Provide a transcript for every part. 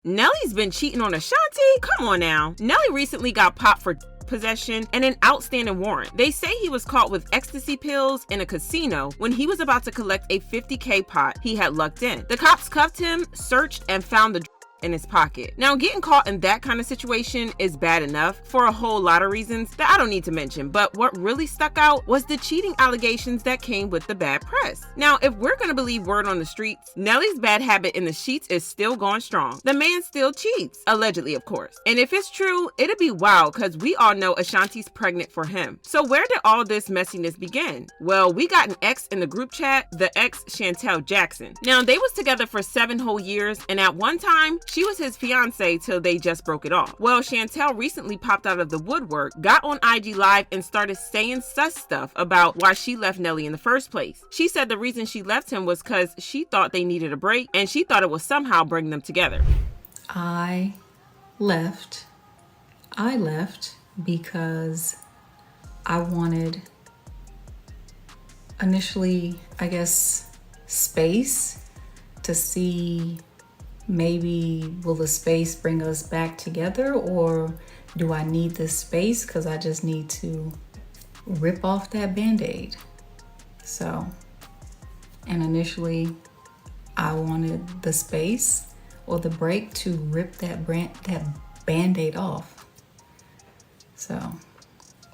Nelly's been cheating on Ashanti? Come on now. Nelly recently got popped for possession and an outstanding warrant. They say he was caught with ecstasy pills in a casino when he was about to collect a $50K pot he had lucked in. The cops cuffed him, searched, and found the in his pocket. Now, getting caught in that kind of situation is bad enough for a whole lot of reasons that I don't need to mention, but what really stuck out was the cheating allegations that came with the bad press. Now, if we're gonna believe word on the streets, Nelly's bad habit in the sheets is still going strong. The man still cheats, allegedly of course. And if it's true, it'd be wild because we all know Ashanti's pregnant for him. So where did all this messiness begin? Well, we got an ex in the group chat, the ex Shantel Jackson. Now, they was together for 7 whole years, and at one time, she was his fiance till they just broke it off. Well, Shantel recently popped out of the woodwork, got on IG Live, and started saying sus stuff about why she left Nelly in the first place. She said the reason she left him was because she thought they needed a break, and she thought it would somehow bring them together. I left because I wanted, initially, I guess, space to see maybe will the space bring us back together, or do I need this space because I just need to rip off that band-aid. So, and initially I wanted the space or the break to rip that band-aid off. So,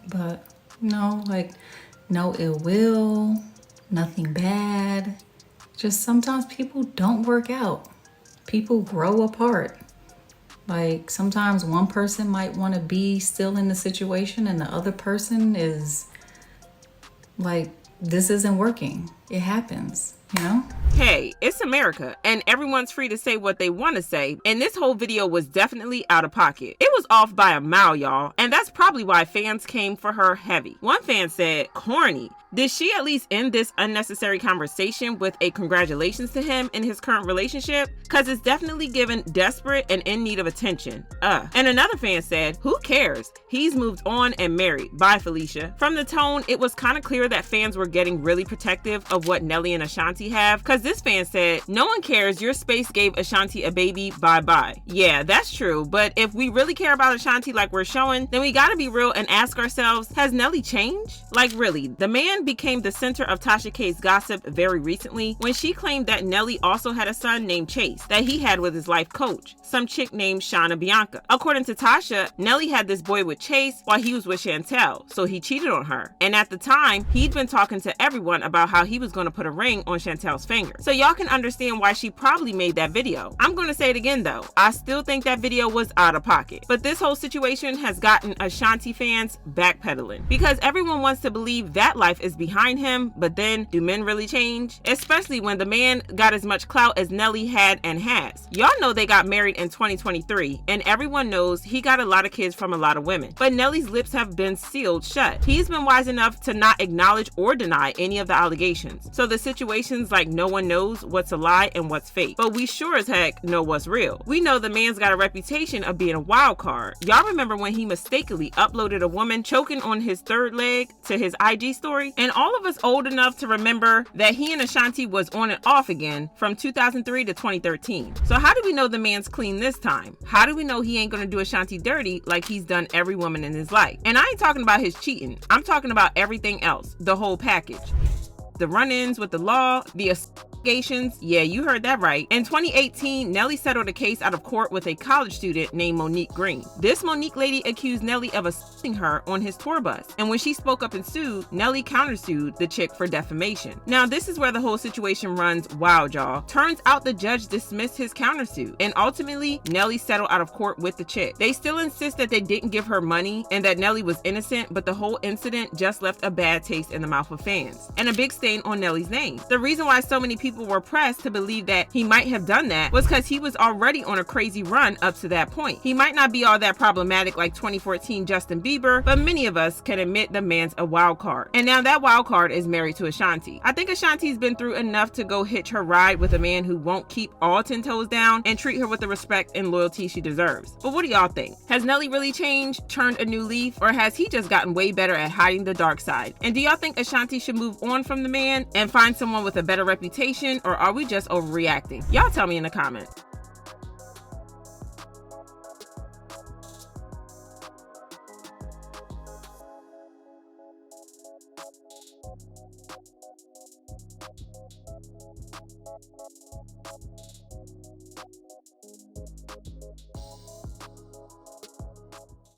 but no, like no ill will, nothing bad. Just sometimes people don't work out. People grow apart. Like sometimes one person might want to be still in the situation and the other person is like, this isn't working. It happens, you know? Hey, it's America, and everyone's free to say what they want to say, and this whole video was definitely out of pocket. It was off by a mile, y'all, and that's probably why fans came for her heavy. One fan said, corny. Did she at least end this unnecessary conversation with a congratulations to him in his current relationship? Cause it's definitely given desperate and in need of attention. And another fan said, who cares? He's moved on and married. Bye, Felicia. From the tone, it was kind of clear that fans were getting really protective of what Nelly and Ashanti have, cause this fan said, no one cares, your space gave Ashanti a baby, bye-bye. Yeah, that's true, but if we really care about Ashanti like we're showing, then we gotta be real and ask ourselves, has Nelly changed? Like really, the man became the center of Tasha K's gossip very recently when she claimed that Nelly also had a son named Chase that he had with his life coach, some chick named Shauna Bianca. According to Tasha, Nelly had this boy with Chase while he was with Shantel, so he cheated on her. And at the time, he'd been talking to everyone about how he was going to put a ring on Shantel's finger. So y'all can understand why she probably made that video. I'm going to say it again though, I still think that video was out of pocket. But this whole situation has gotten Ashanti fans backpedaling because everyone wants to believe that life is behind him, but then do men really change? Especially when the man got as much clout as Nelly had and has. Y'all know they got married in 2023, and everyone knows he got a lot of kids from a lot of women. But Nelly's lips have been sealed shut. He's been wise enough to not acknowledge or deny any of the allegations. So the situation's like no one knows what's a lie and what's fake. But we sure as heck know what's real. We know the man's got a reputation of being a wild card. Y'all remember when he mistakenly uploaded a woman choking on his third leg to his IG story? And all of us old enough to remember that he and Ashanti was on and off again from 2003 to 2013. So how do we know the man's clean this time? How do we know he ain't gonna do Ashanti dirty like he's done every woman in his life? And I ain't talking about his cheating. I'm talking about everything else, the whole package. The run-ins with the law, the allegations, yeah, you heard that right. In 2018, Nelly settled a case out of court with a college student named Monique Green. This Monique lady accused Nelly of assaulting her on his tour bus. And when she spoke up and sued, Nelly countersued the chick for defamation. Now, this is where the whole situation runs wild, y'all. Turns out the judge dismissed his countersuit, and ultimately, Nelly settled out of court with the chick. They still insist that they didn't give her money and that Nelly was innocent, but the whole incident just left a bad taste in the mouth of fans and a big stain on Nelly's name. The reason why so many people were pressed to believe that he might have done that was because he was already on a crazy run up to that point. He might not be all that problematic like 2014 Justin Bieber, but many of us can admit the man's a wild card. And now that wild card is married to Ashanti. I think Ashanti's been through enough to go hitch her ride with a man who won't keep all 10 toes down and treat her with the respect and loyalty she deserves. But what do y'all think? Has Nelly really changed, turned a new leaf, or has he just gotten way better at hiding the dark side? And do y'all think Ashanti should move on from the man and find someone with a better reputation, or are we just overreacting? Y'all tell me in the comments.